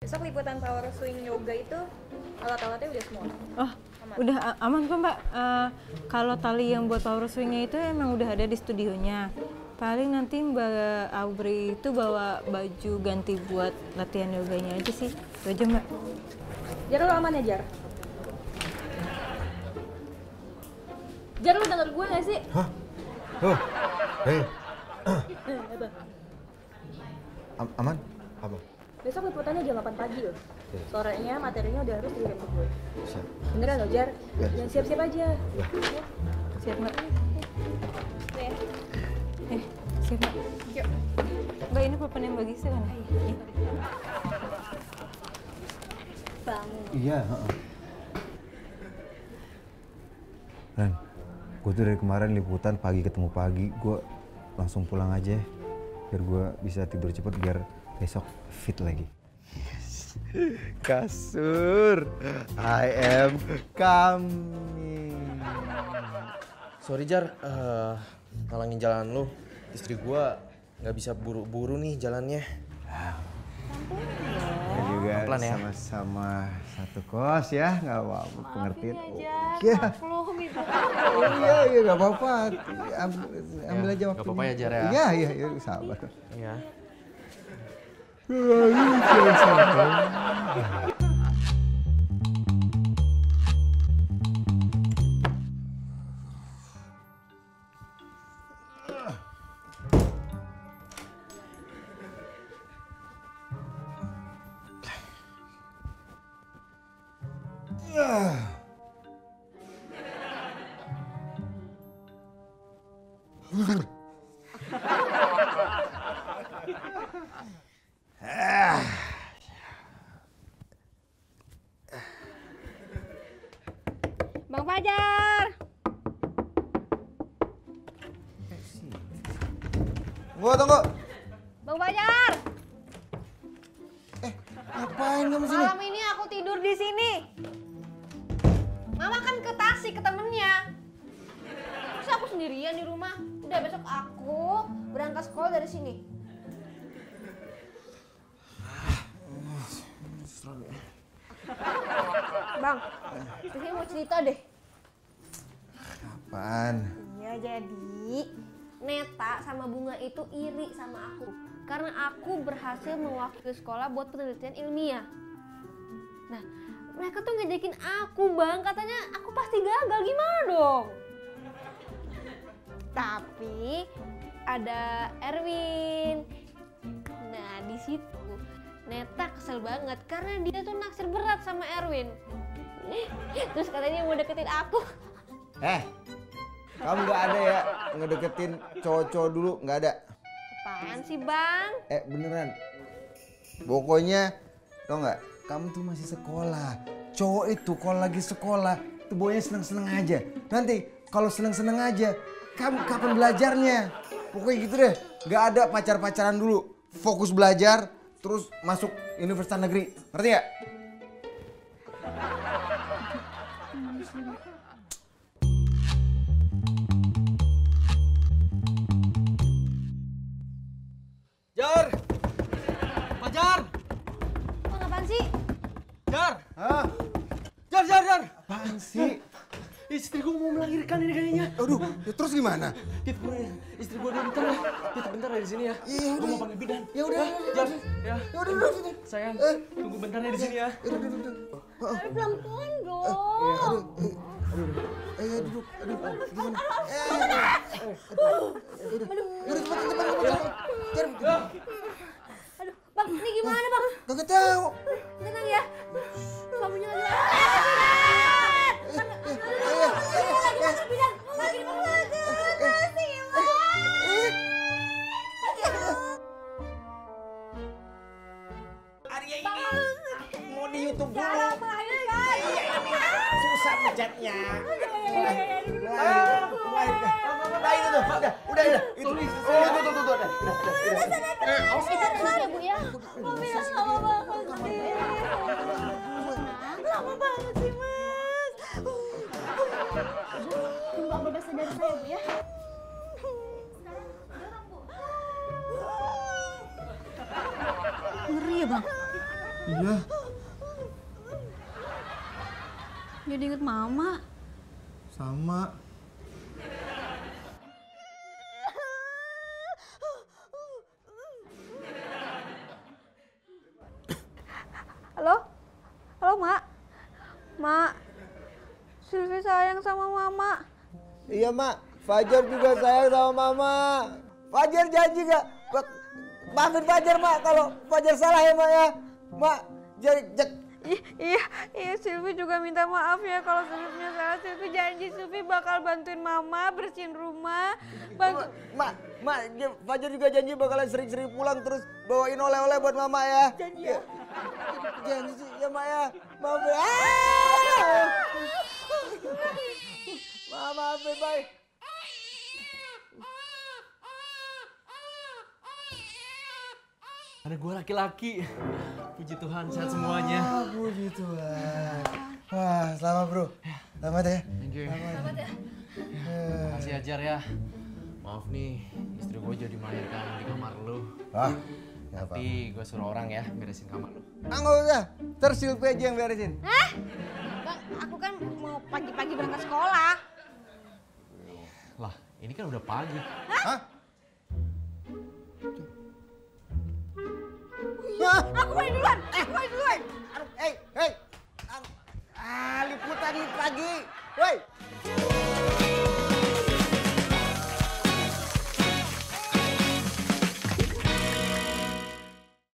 Besok liputan power swing yoga itu alat-alatnya udah semua? Oh, aman. Udah aman kok Mbak. Kalau tali yang buat power swingnya itu emang udah ada di studionya. Paling nanti Mbak Aubrey itu bawa baju ganti buat latihan yoganya aja sih. Itu aja Mbak. Jar, lu aman ya Jar? Jar, lu denger gue gak sih? Hah? Oh, hei. Apa? Aman? Apa? Besok liputannya jam 8 pagi loh. Oke. Sorenya materinya udah harus dikirim ke gue. Siap. Beneran loh Jar? Ya. Yang siap-siap aja. Ya. Siap Mbak. Nih. Siap Mbak. Yuk. Mbak ini papan yang bagi saya kan? Iya. Bangun. Iya, Ren, gue tuh dari kemarin liputan pagi ketemu pagi, gue langsung pulang aja ya. Biar gue bisa tidur cepet, biar besok fit lagi. Yes. Kasur, I am coming. Sorry Jar, ngalangin jalan lu. Istri gua nggak bisa buru-buru nih jalannya. Ya juga Pelan ya. sama-sama satu kos ya, nggak apa-apa, pengertian. Iya. Maklum itu. Iya, nggak apa-apa. Ambil aja waktunya. Nggak apa-apa ya Jar ya. Iya, sabar. Iya. Bang Fajar. Tunggu. Bang Fajar. Ngapain kamu sini? Malam ini aku tidur di sini. Mama kan ke Tasik ke temennya. Terus aku sendirian di rumah. Udah besok aku berangkat sekolah dari sini. Bang, saya mau cerita deh. Apaan? Iya, jadi Neta sama Bunga itu iri sama aku karena aku berhasil mewakili sekolah buat penelitian ilmiah. Nah, mereka tuh ngejekin aku, Bang. Katanya aku pasti gagal. Gimana dong? Tapi ada Erwin. Nah, di situ Neta kesel banget karena dia tuh naksir berat sama Erwin. Terus katanya mau deketin aku. Kamu nggak ada ya ngedeketin cowok-cowok dulu, nggak ada? Apaan sih, Bang? Beneran. Pokoknya, tau nggak? Kamu tuh masih sekolah. Cowok itu kalau lagi sekolah, tuh bawanya seneng-seneng aja. Nanti kalau seneng-seneng aja, kamu kapan belajarnya? Pokoknya gitu deh. Nggak ada pacar-pacaran dulu. Fokus belajar, terus masuk universitas negeri. Ngerti nggak? Jar! Fajar! Bang, apaan sih? Jar! Hah? Jar! Apaan sih? Istri gua mau melahirkan ini kayaknya. Aduh, ya terus gimana? Istri gua udah bentar ya. Kita bentar dari sini ya. Iya, Gua mau panggil bidan. Ya udah. Jar, ya. Ya udah. Sayang, tunggu bentar ya di sini ya. Udah. Tapi pelan-pelan dong. Duduk. Gimana? Udah cepat. Aduh, Bang, ini gimana, Bang? Kagak tahu. Tenang ya. Suaminya lagi. Mau di YouTube dulu. Susah pencetnya. Udah. Itu. Tuh. Awas kita keluar ya, Bu ya. Lama banget sih, Mas. Tunggu Abang sadar saya, Bu ya. Sekarang, Bu. Ngeri ya Bang? Iya. Jadi inget mama. Sama. Halo? Halo, Mak? Mak, Sylvie sayang sama Mama. Iya, Mak. Fajar juga sayang sama Mama. Fajar janji gak? Maafin Fajar, Mak, kalau Fajar salah ya, Mak ya. Mak, Iya, Sylvie juga minta maaf ya kalau Sylvie salah. Sylvie janji Sylvie bakal bantuin Mama bersihin rumah. Mak, Fajar juga janji bakalan sering-sering pulang terus bawain oleh-oleh buat Mama ya. Janji ya. Janji sih ya, Mak ya. Maaf ya. Maaf, bye. Ada gue laki-laki. Puji Tuhan sehat semuanya. Puji Tuhan. Wah, selamat bro. Selamat ya. Thank you. Selamat ya. Makasih ya Jar ya. Maaf nih, istri gue jadi melahirkan di kamar lu. Ah, nggak apa-apa. Nanti gue suruh orang ya beresin kamar lu. Nggak usah. Terus Sylvie aja yang beresin. Bang, aku kan mau pagi-pagi berangkat sekolah. Lah, ini kan udah pagi. Hah? Aku main duluan. Aduh, hey.